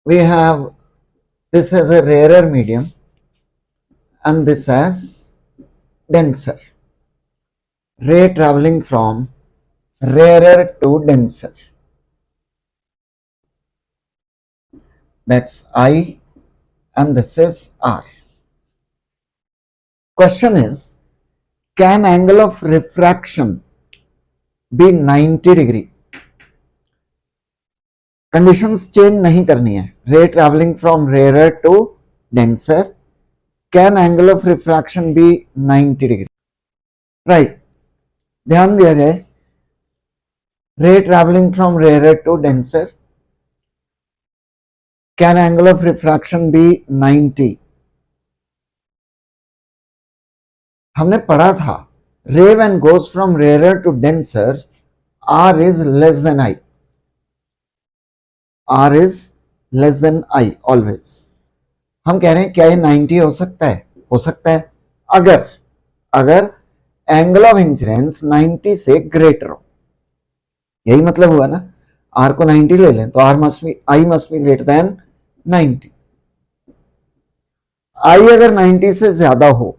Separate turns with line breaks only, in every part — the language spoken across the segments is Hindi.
We have this as a rarer medium and this as denser. Ray traveling from rarer to denser. That's I and this is R. Question is, can angle of refraction be 90 degree? Conditions change नहीं करनी है. Ray travelling from rare to denser, can angle of refraction be 90 degree? Right, ध्यान दिया जाए. Ray travelling from rare to denser, can angle of refraction be 90? हमने पढ़ा था ray when goes from rare to denser, R is less than I. R is less than I always. हम कह रहे हैं क्या ये 90 हो सकता है? हो सकता है अगर एंगल ऑफ इंसिडेंस 90 से ग्रेटर हो. यही मतलब हुआ ना. R को 90 ले लें तो I must be greater than 90. I अगर 90 से ज्यादा हो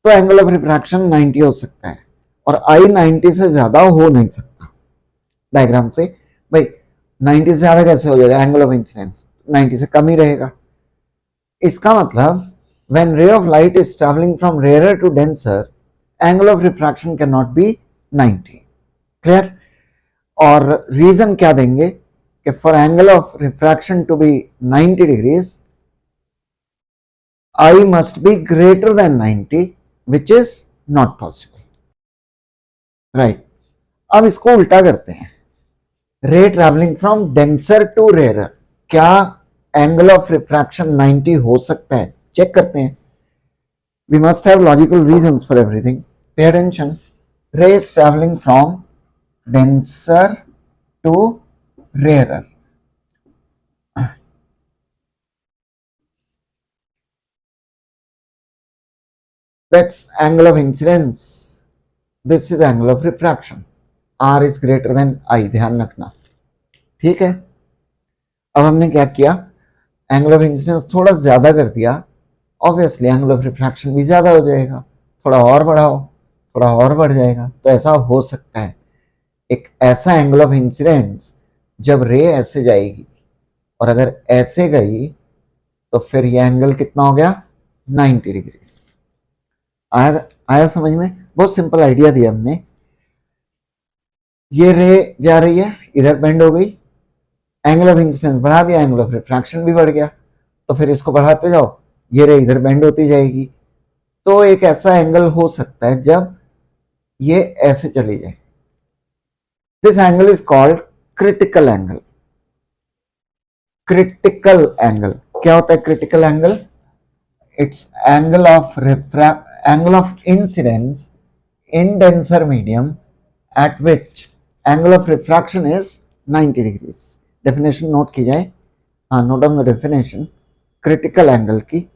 तो एंगल ऑफ रिफ्रैक्शन 90 हो सकता है और I 90 से ज्यादा हो नहीं सकता. डायग्राम से भाई 90 से ज्यादा कैसे हो जाएगा? एंगल ऑफ इंसिडेंस 90 से कम ही रहेगा. इसका मतलब when ray of light is travelling from rare to denser, angle of refraction can not be 90. Clear? और रीजन क्या देंगे कि for angle of refraction to be 90 degrees, I must be greater than 90, which is not possible. Right, अब इसको उल्टा करते हैं. Ray travelling from denser to rare, क्या एंगल ऑफ रिफ्रैक्शन 90 हो सकता है? चेक करते हैं. We must have logical reasons for everything. Pay attention. Ray is travelling from denser to rare. That's angle of incidence. This is angle of refraction. R is greater than I. ध्यान रखना. ठीक है. अब हमने क्या किया? एंगल ऑफ इंसिडेंस थोड़ा ज्यादा कर दिया. ऑब्वियसली एंगल ऑफ रिफ्रैक्शन भी ज्यादा हो जाएगा. थोड़ा और बढ़ाओ, थोड़ा और बढ़ जाएगा. तो ऐसा हो सकता है. एक ऐसा एंगल ऑफ इंसिडेंस जब रे ऐसे जाएगी और अगर ऐसे गई तो फिर ये एंगल कितना हो गया? 90 डिग्री. आया समझ में? बहुत सिंपल आइडिया दिया हमने. ये रे जा रही है, इधर बेंड हो गई, एंगल ऑफ इंसिडेंस बढ़ा दिया, एंगल ऑफ रिफ्रैक्शन भी बढ़ गया. तो फिर इसको बढ़ाते जाओ, ये रे इधर बेंड होती जाएगी. तो एक ऐसा एंगल हो सकता है जब ये ऐसे चली जाए. This angle is called critical angle. Critical angle क्या होता है? Critical angle, it's angle of incidence in denser medium at which angle of refraction is 90 degrees. Definition note की जाए. note on the definition. Critical angle की,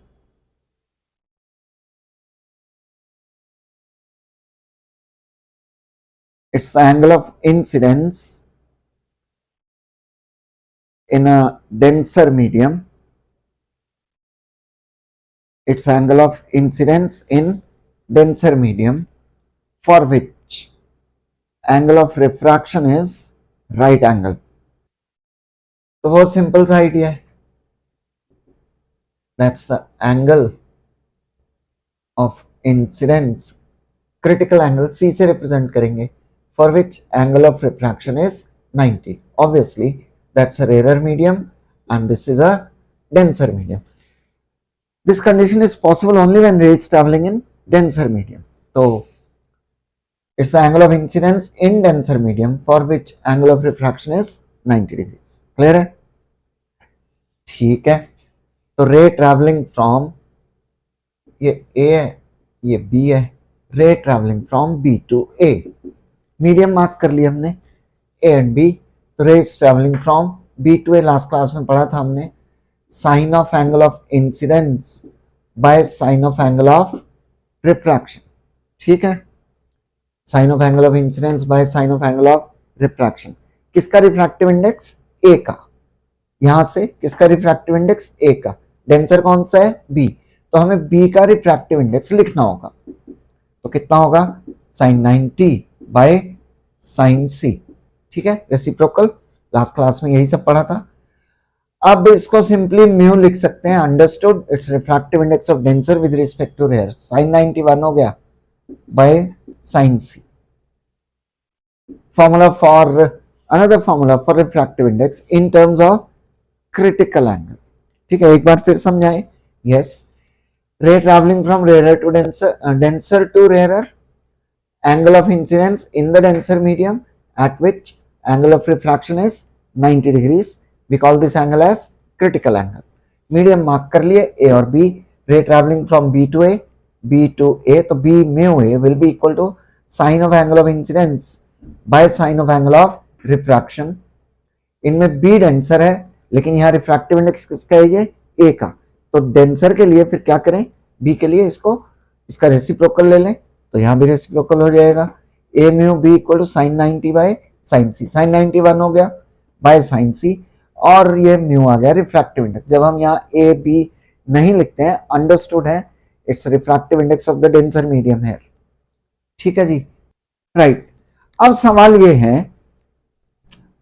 it's the angle of incidence in a denser medium. It's angle of incidence in denser medium for which angle of refraction is right angle. तो बहुत सिंपल सा आइडिया है. That's the angle of incidence. Critical angle C से represent करेंगे, for which angle of refraction is 90. Obviously, that's a rarer medium and this is a denser medium. This condition is possible only when ray is traveling in denser medium. So it's the angle of incidence in denser medium for which angle of refraction is 90 degrees. Clear है? ठीक है. तो रे ट्रैवलिंग फ्रॉम, ये A है, ये B है. Ray travelling from B to A. Medium mark कर लिया हमने A एंड B. तो ray is travelling from B to A. Last class में पढ़ा था हमने sine of angle of incidence by sine of angle of refraction. ठीक है. Sine of angle of incidence by sine of angle of refraction. किसका रिफ्रैक्टिव इंडेक्स? ए का। यहां से किसका रिफ्रैक्टिव इंडेक्स? ए का। डेंसर कौन सा है? बी। तो हमें बी का रिफ्रैक्टिव इंडेक्स लिखना होगा, तो कितना होगा? साइन 90 बाय साइन सी। ठीक है, रेसिप्रोकल, लास्ट क्लास में यही सब पढ़ा था। अब इसको सिंपली म्यू लिख सकते हैं, understood, it's refractive index of denser with respect to rare, sine 91 हो गया by sine C. formula for another formula for refractive index in terms of critical angle. ठीक है, एक बार फिर समझाएं। yes, ray traveling from rarer to denser to rarer, angle of incidence in the denser medium at which angle of refraction is 90 degrees, we call this angle as critical angle. medium mark कर लिए a और b, ray traveling from b to a, तो b mu a will be equal to sine of angle of incidence bye sine of angle of refraction. इनमें बी डेंसर है, लेकिन यहाँ रिफ्रैक्टिव इंडेक्स किसका है? ये ए का। तो डेंसर के लिए फिर क्या करें? बी के लिए इसका रेसिप्रोकल ले लें, तो यहाँ भी रेसिप्रोकल हो जाएगा। A mu B equal to sine 90 by sine C, sine 91 हो गया बाय साइन सी, और ये म्यू आ गया रिफ्रैक्टिव इंडेक्स। जब हम यहाँ ए बी नहीं लिखते हैं, अंडरस्टूड है, it's refractive index of the denser medium है। ठीक है जी, राइट। अब सवाल ये है,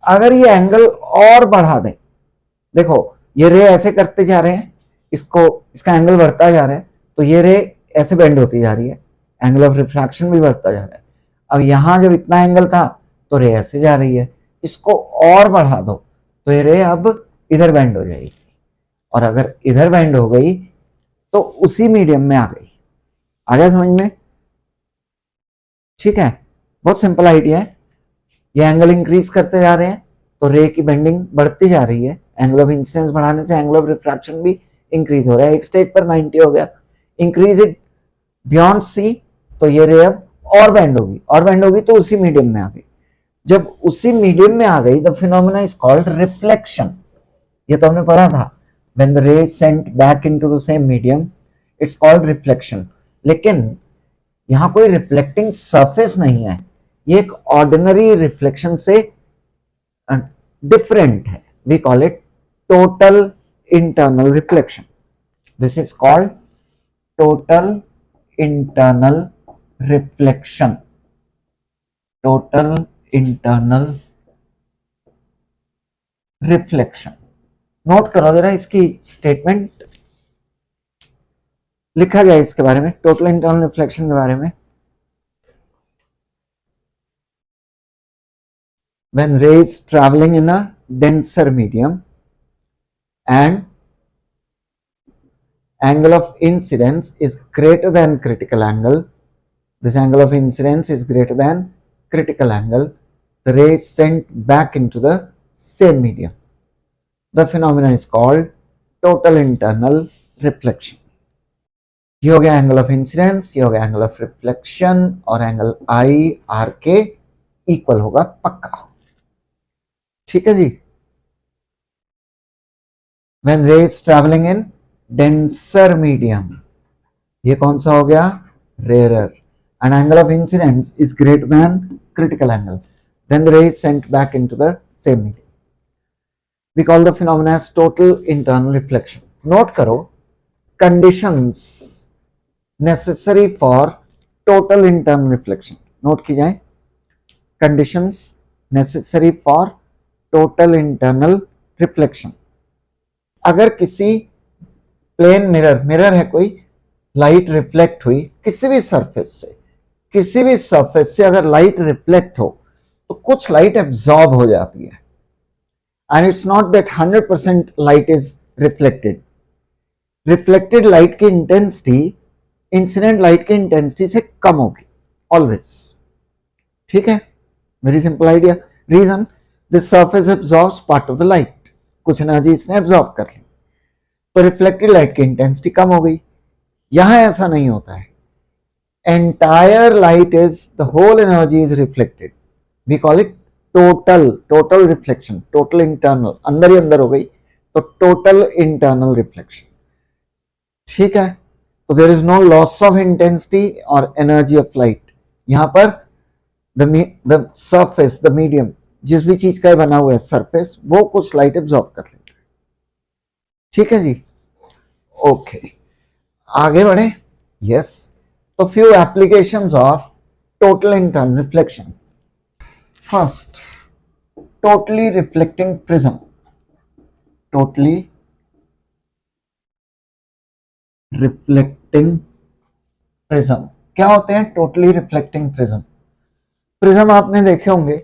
अगर ये एंगल और बढ़ा दें, देखो ये रे ऐसे करते जा रहे हैं, इसका एंगल बढ़ता जा रहा है, तो ये रे ऐसे बेंड होती जा रही है, एंगल ऑफ रिफ्रैक्शन भी बढ़ता जा रहा है। अब यहां जब इतना एंगल था तो रे ऐसे जा रही है, इसको और बढ़ा दो तो ये रे अब इधर बेंड हो जाएगी, और अगर इधर बेंड हो गई तो उसी मीडियम में आ गई। आ गया समझ में? ठीक है, बहुत सिंपल आइडिया है। ये एंगल इंक्रीज करते जा रहे हैं तो रे की बेंडिंग बढ़ती जा रही है, एंगल ऑफ इंसिडेंस बढ़ाने से एंगल ऑफ रिफ्रैक्शन भी इंक्रीज हो रहा है। एक स्टेज पर 90 हो गया, इंक्रीज इट बियॉन्ड सी, तो ये रे अब और बेंड होगी तो उसी मीडियम में आ गई। जब उसी मीडियम में आ गई, the phenomena is called reflection. ये तो हमने पढ़ा था, when the ray sent back into the same medium, it's called reflection. लेकिन यहां कोई रिफ्लेक्टिंग सरफेस नहीं है, ये एक ऑर्डिनरी रिफ्लेक्शन से डिफरेंट है। We call it total internal reflection. This is called total internal reflection. Total internal reflection. Note करो जरा, इसकी स्टेटमेंट लिखा जाए इसके बारे में, टोटल इंटरनल रिफ्लेक्शन के बारे में। When rays traveling in a denser medium and angle of incidence is greater than critical angle, this angle of incidence is greater than critical angle, the rays sent back into the same medium. The phenomena is called total internal reflection. ये हो गया एंगल ऑफ इंसिडेंस, ये हो गया एंगल ऑफ रिफ्लेक्शन, और एंगल आई आर के इक्वल होगा पक्का। ठीक है जी। When rays traveling in denser medium, ये कौन सा हो गया? rarer, and angle of incidence is greater than critical angle, then the rays sent back into the same medium. We call the phenomena as total internal reflection. Note करो, conditions necessary for total internal reflection. Note की जाए, conditions necessary for total internal reflection. अगर किसी प्लेन मिरर है कोई, लाइट रिफ्लेक्ट हुई किसी भी सरफेस से अगर लाइट रिफ्लेक्ट हो तो कुछ लाइट एब्जॉर्ब हो जाती है, and it's not that 100% light is reflected. Reflected light की इंटेंसिटी इंसिडेंट लाइट की इंटेंसिटी से कम होगी ऑलवेज। ठीक है, very simple idea. Reason, this surface absorbs part of the light, कुछ एनर्जी इसने एब्जॉर्ब कर ली, तो रिफ्लेक्टेड लाइट की इंटेंसिटी कम हो गई। यहां ऐसा नहीं होता है, entire light is the whole energy is reflected, we call it total reflection, total internal, अंदर ही अंदर हो गई तो टोटल इंटरनल रिफ्लेक्शन। ठीक है, तो there is no loss of intensity और एनर्जी ऑफ लाइट। यहां पर the surface, the medium, जिस भी चीज का बना हुआ है सरफेस, वो कुछ लाइट एब्जॉर्ब कर लेता है। ठीक है जी, ओके, आगे बढ़े। यस, तो few applications of total internal reflection. First, totally reflecting prism. Totally reflecting prism क्या होते हैं? टोटली रिफ्लेक्टिंग प्रिज्म, प्रिज्म आपने देखे होंगे,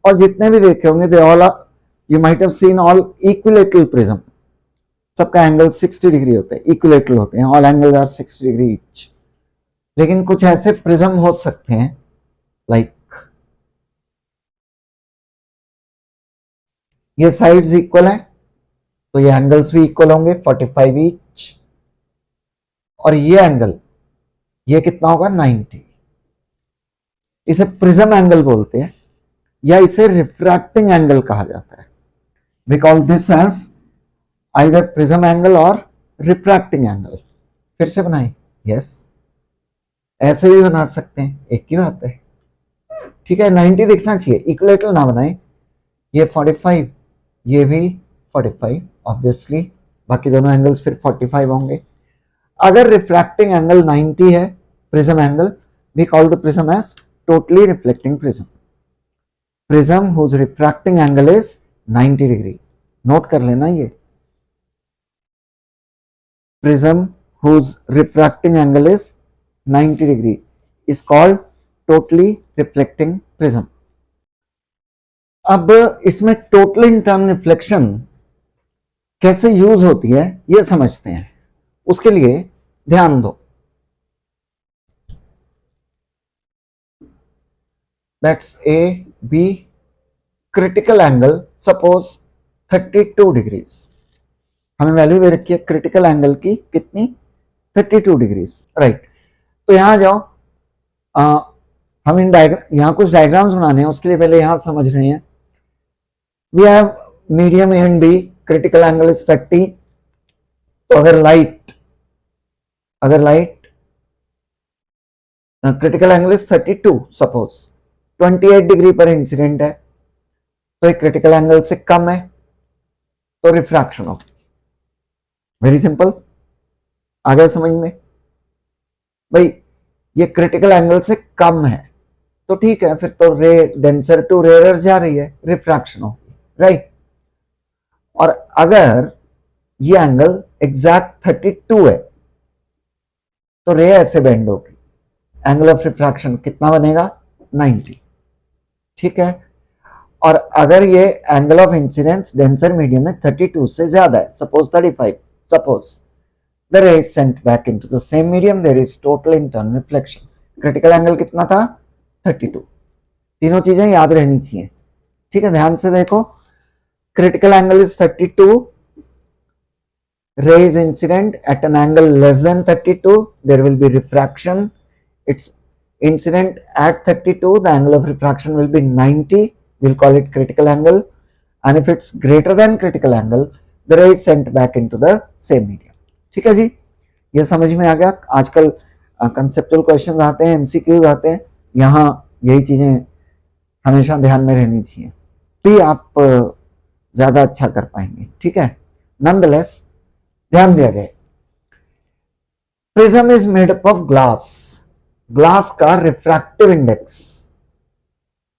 और जितने भी देखे होंगे they all are, you might have seen all equilateral prism. सबका एंगल 60 डिग्री होते हैं, इक्विलेटरल होते हैं, all angles are 60 degree each. लेकिन कुछ ऐसे प्रिज्म हो सकते हैं लाइक ये साइड्स इक्वल है तो ये एंगल्स भी इक्वल होंगे 45 ईच, और ये एंगल ये कितना होगा 90। इसे प्रिज्म एंगल बोलते हैं, या इसे रिफ्रैक्टिंग एंगल कहा जाता है। We call this as either prism angle और रिफ्रैक्टिंग एंगल। फिर से बनाए, यस, ऐसे भी बना सकते हैं, एक ही बात है। ठीक है, 90 दिखना चाहिए, इक्वलेटरल ना बनाए। ये 45, ये भी 45 ऑब्वियसली, बाकी दोनों एंगल्स फिर 45 होंगे। अगर रिफ्रैक्टिंग एंगल 90 है prism angle, we call the prism as totally reflecting prism. Prism whose refracting angle is 90 degree, note कर लेना ये। Prism whose refracting angle is 90 degree is called totally reflecting prism। अब इसमें टोटल इंटर्न रिफ्लेक्शन कैसे यूज होती है ये समझते हैं। उसके लिए ध्यान दो, that's A B, critical angle suppose 32 degrees, हमें वैल्यू दे रखी है क्रिटिकल एंगल की कितनी, 32 डिग्रीज, राइट। तो यहां जाओ, हम इन यहां कुछ डायग्राम्स बनाने हैं, उसके लिए पहले यहां समझ रहे हैं। We have medium A and B, critical angle is 30। तो अगर light critical angle is 32 suppose, 28 degree पर इंसिडेंट है, तो एक क्रिटिकल एंगल से कम है तो रिफ्रैक्शन होगी। वेरी सिंपल, आ गया समझ में भाई? ये क्रिटिकल एंगल से कम है तो ठीक है, फिर तो रे डेंसर टू रेयर जा रही है, रिफ्रैक्शन होगी, राइट। और अगर ये एंगल एग्जैक्ट 32 है तो रे ऐसे बेंड होगी, एंगल ऑफ रिफ्रैक्शन कितना बनेगा, 90। ठीक है, और अगर ये angle of incidence denser medium में 32 से ज्यादा है, suppose 35, suppose the ray is sent back into the same medium, there is total internal reflection। Critical angle कितना था, 32। तीनों चीजें याद रहनी चाहिए, ठीक है, ध्यान से देखो। Critical angle is 32, ray is incident at an angle less than 32, there will be refraction, it's incident at 32, the angle of refraction will be 90, we'll call it critical angle, and if it's greater than critical angle, the ray is sent back into the same medium। ठीक है जी, ये समझ में आ गया। आजकल कंसेप्चुअल क्वेश्चन आते हैं, एमसीक्यूज आते हैं, यहाँ यही चीजें हमेशा ध्यान में रहनी चाहिए, भी आप ज्यादा अच्छा कर पाएंगे। ठीक है, नॉनदलेस ध्यान दिया जाए। Prism is made up of glass, glass का रिफ्रैक्टिव इंडेक्स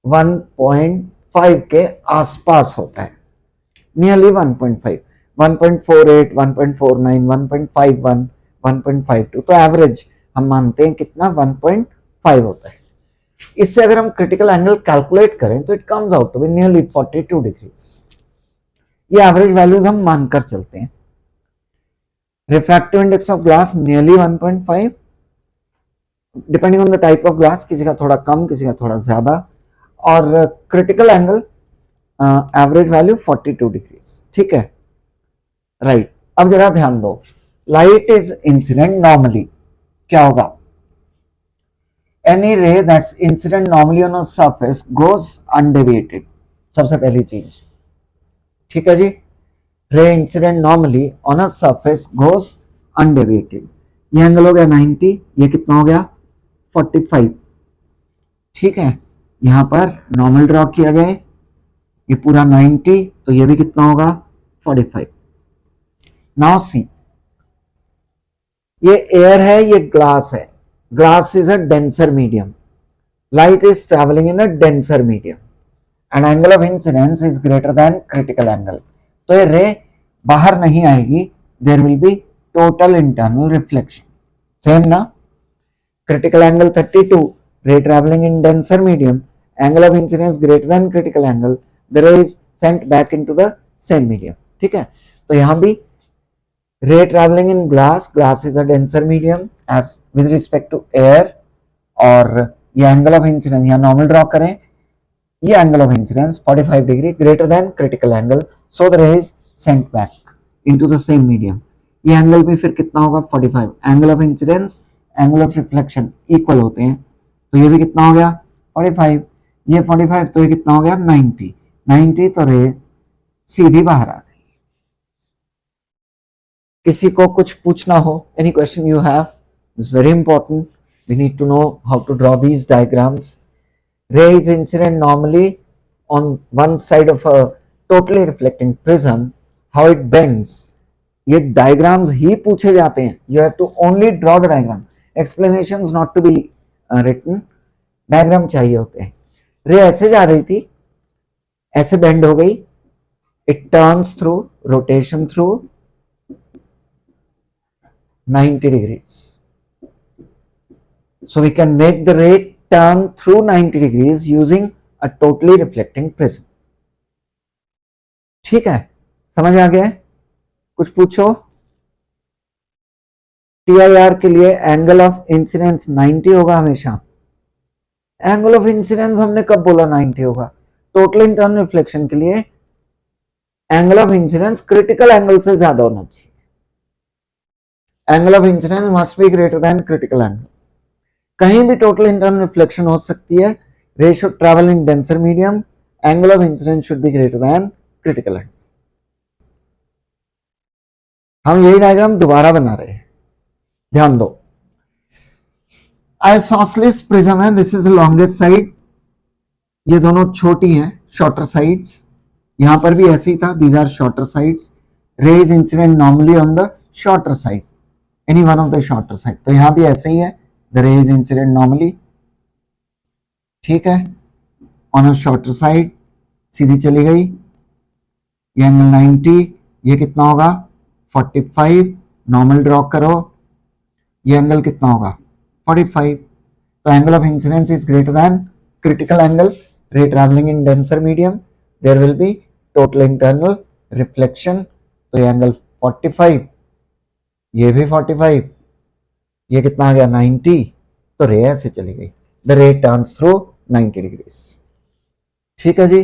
1.5 के आसपास होता है, नियरली 1.5, 1.48, 1.49, 1.51, 1.52, तो एवरेज हम मानते हैं कितना, 1.5 होता है। इससे अगर हम क्रिटिकल एंगल कैलकुलेट करें तो it comes out to be nearly 42 degrees. ये एवरेज वैल्यूज हम मानकर चलते हैं। Refractive index of glass nearly 1.5, depending on the type of glass, किसी का थोड़ा कम, किसी का थोड़ा ज्यादा, और critical angle average value 42 degrees. ठीक है, राइट। अब जरा ध्यान दो, लाइट इज इंसिडेंट नॉर्मली, क्या होगा, any ray that's incident normally on a surface goes undeviated, सबसे पहली चीज। ठीक है जी, ray incident normally on a surface goes undeviated. ये एंगल हो गया 90, ये कितना हो गया 45। ठीक है, यहां पर नॉर्मल ड्रॉ किया जाए, ये पूरा 90, तो ये भी कितना होगा 45। नाउ सी, ये एयर है, ये ग्लास है, glass is a denser medium, light is traveling in a denser medium and angle of incidence is greater than critical angle, तो ये रे बाहर नहीं आएगी, there will be total internal reflection, same ना, critical angle 32, ray traveling in denser medium, angle of incidence greater than critical angle, the ray is sent back into the same medium, ठीक है। तो यहां भी ray traveling in glass, glass is a denser medium as with respect to air, और ये एंगल ऑफ इंसिडेंस यहाँ नॉर्मल ड्रॉ करें, ये angle of incidence 45 degree greater than critical angle, so the रे is sent back into the same medium. ये एंगल भी फिर कितना होगा 45, angle of incidence angle of reflection equal होते हैं, तो ये भी कितना हो गया 45, ये 45, तो ये कितना हो गया 90, 90, तो रे सीधी बाहर आ गई। किसी को कुछ पूछना हो, any question you have, it's very important, we need to know how to draw these diagrams. Ray is incident normally on one side of a totally reflecting prism, how it bends, ये diagrams ही पूछे जाते हैं, you have to only draw the diagram, explanations not to be written, diagram चाहिए होते हैं। रे ऐसे जा रही थी, ऐसे बेंड हो गई, it turns through rotation through 90 degrees, so we can make the ray turn through 90 degrees using a totally reflecting prism, ठीक है, समझ आ गया? कुछ पूछो। TIR के लिए एंगल ऑफ इंसिडेंस 90 होगा हमेशा, एंगल ऑफ इंसिडेंस हमने कब बोला 90 होगा, टोटल इंटरनल रिफ्लेक्शन के लिए angle of incidence critical angle से ज्यादा होना चाहिए, angle of incidence must be greater than critical angle. कहीं भी टोटल इंटरनल रिफ्लेक्शन हो सकती है, रे should travel in denser medium, angle of incidence should be greater than critical angle. हम यही डायग्राम दोबारा बना रहे हैं, ध्यान दो। आइसोसेलेस प्रिज्म है, दिस इज लॉन्गेस्ट साइड, ये दोनों छोटी हैं शॉर्टर साइड्स, यहां पर भी ऐसे ही था, दीज आर शॉर्टर साइड्स, रे is incident normally on the shorter side, any one of the shorter side, तो यहां भी ऐसे ही है, the ray is incident normally, ठीक है, on a shorter side, सीधी चली गई, ये एंगल 90, ये कितना होगा 45, नॉर्मल ड्रॉ करो, ये एंगल कितना होगा 45, तो angle of incidence is greater than critical angle, ray travelling in denser medium, there will be total internal reflection, तो ये एंगल 45, ये भी 45, ये कितना आ गया 90, तो रे ऐसे चली गई, द रे टर्न्स थ्रू 90 डिग्रीज, ठीक है जी।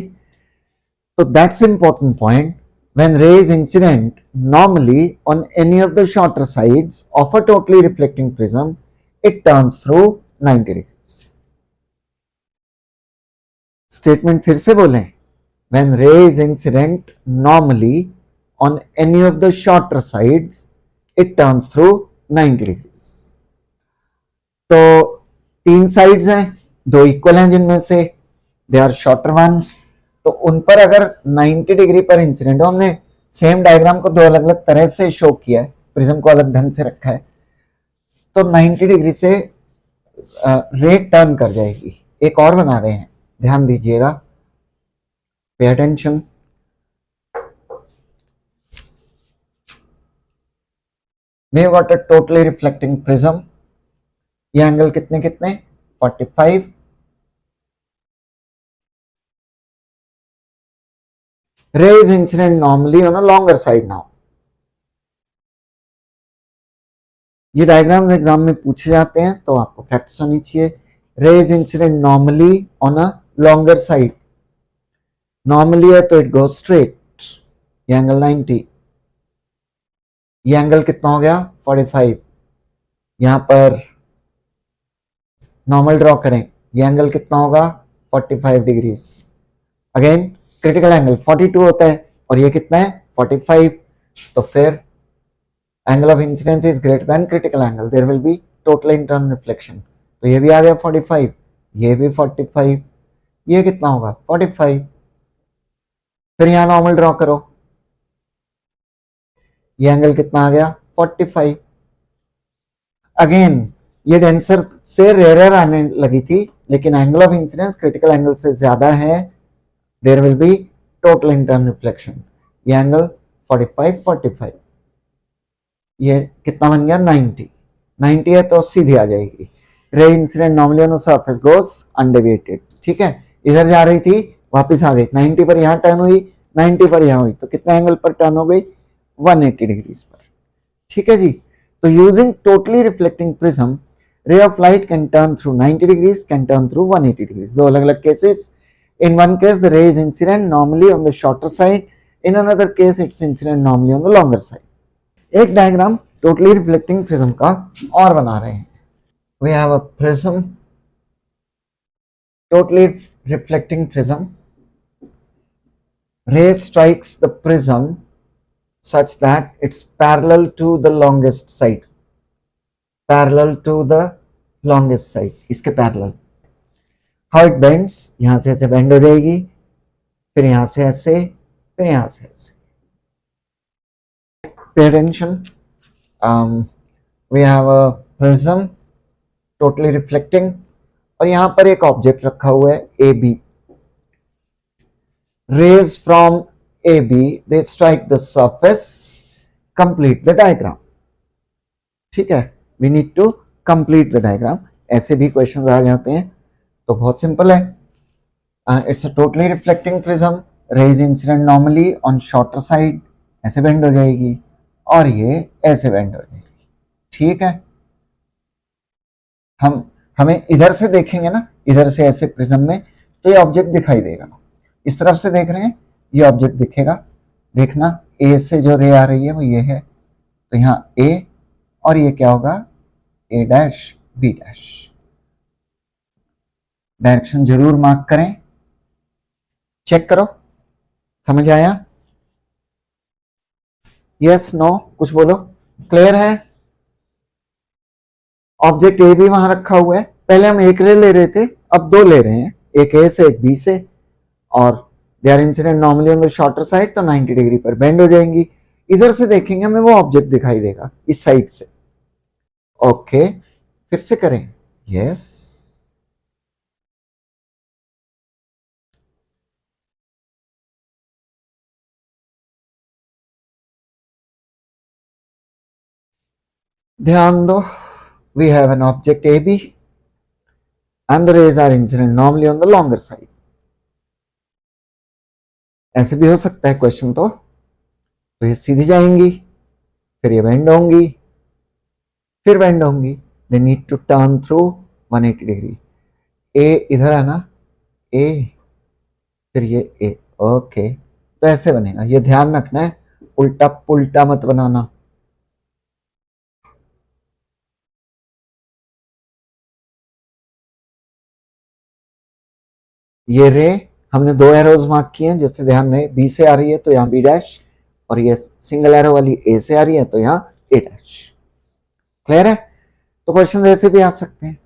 तो दैट्स इंपॉर्टेंट पॉइंट, व्हेन रे is incident normally on any of the shorter sides of a totally reflecting prism, it turns through 90 degrees. Statement फिर से बोलें, व्हेन रे is incident normally on any of the shorter sides, it turns through 90 degrees. तो तीन साइड्स हैं, दो इक्वल हैं जिनमें से दे आर शॉर्टर वंस, तो उन पर अगर 90 डिग्री पर इंसिडेंट हो, हमने सेम डायग्राम को दो अलग अलग तरह से शो किया है, प्रिज्म को अलग ढंग से रखा है, तो 90 डिग्री से रे टर्न कर जाएगी। एक और बना रहे हैं, ध्यान दीजिएगा, pay attention. We got a totally reflecting prism, ये एंगल कितने कितने 45, ray is incident normally on a longer side. Now ये डायग्राम्स एग्जाम में पूछे जाते हैं, तो आपको प्रैक्टिस होनी चाहिए। रे is incident normally on a longer side, normally है तो इट गोज स्ट्रेट, ये एंगल 90, ये एंगल कितना हो गया 45, यहां पर नॉर्मल ड्रॉ करें, ये एंगल कितना होगा 45 डिग्रीज, अगेन क्रिटिकल एंगल 42 होता है, और ये कितना है 45, तो फिर angle of incidence is greater than critical angle, there will be total internal reflection, तो ये भी आ गया 45, ये भी 45, ये कितना होगा 45, फिर यहां नॉर्मल ड्रॉ करो, ये एंगल कितना आ गया 45। अगेन ये डेंसर से रेयर आने लगी थी, लेकिन angle of incidence critical angle से ज्यादा है, there will be total internal reflection. ये एंगल 45 45, ये कितना बन गया 90। 90 है तो सीधी आ जाएगी। रे incident normally on surface goes undeviated, ठीक है, इधर जा रही थी वापस आ गई, 90 पर यहां टर्न हुई, 90 पर यहां हुई, तो कितना एंगल पर टर्न हो गई 180 डिग्री पर, ठीक है जी। तो using totally reflecting prism, ray of light can turn through 90 degrees, can turn through 180 degrees. दो अलग अलग cases. In one case the ray is incident normally on the shorter side, in another case it's incident normally on the longer side. एक डायग्राम टोटली रिफ्लेक्टिंग प्रिज्म का और बना रहे हैं। We have a prism, totally reflecting prism. Ray strikes the prism such that it's parallel to the longest side, parallel to the longest side, इसके पैरेलल। हाउ इट बेंड्स, यहां से ऐसे बेंड हो जाएगी, फिर यहां से ऐसे, फिर यहां से ऐसे। Pay attention, we have a prism totally reflecting, और यहां पर एक ऑब्जेक्ट रखा हुआ है A B. Rays from A B they strike the surface, complete the diagram, ठीक है। We need to complete the diagram. ऐसे भी क्वेश्चन आ जाते हैं, तो बहुत सिंपल है। It's a totally reflecting prism, raise incident normally on shorter side, ऐसे बेंड हो जाएगी, और ये ऐसे बेंड हो जाएगी, ठीक है। हमें इधर से देखेंगे ना, इधर से ऐसे प्रिज्म में, तो ये ऑब्जेक्ट दिखाई देगा। इस तरफ से देख रहे हैं, ये ऑब्जेक्ट दिखेगा। देखना ए से जो रे आ रही है वो ये है, तो यहाँ ए, और ये क्या होगा ए डैश बी डैश। डायरेक्शन जरूर मार्क करें, चेक करो, समझ आया? यस नो कुछ बोलो, क्लियर है? ऑब्जेक्ट ए भी वहां रखा हुआ है, पहले हम एक रे ले रहे थे, अब दो ले रहे हैं, एक ए से एक बी से, और they are incident normally on the shorter side, तो 90 डिग्री पर बेंड हो जाएंगी। इधर से देखेंगे हमें वो ऑब्जेक्ट दिखाई देगा इस साइड से। ओके, फिर से करें, यस। ध्यान दो, we have an object A B and the rays are incident normally on the longer side. ऐसे भी हो सकता है क्वेश्चन, तो ये सीधी जाएंगी, फिर ये बेंड होंगी, फिर बेंड होंगी, they need to turn through 180 degree. ए इधर है ना, ए, फिर ये ए, ओके, तो ऐसे बनेगा। ये ध्यान रखना है, उल्टा पुल्टा मत बनाना। ये रे हमने दो एरोज मार्क किए हैं, जैसे ध्यान रहे, बी से आ रही है तो यहाँ बी डैश, और ये सिंगल एरो वाली ए से आ रही है तो यहाँ ए डैश। क्लियर है? तो क्वेश्चन ऐसे भी आ सकते हैं।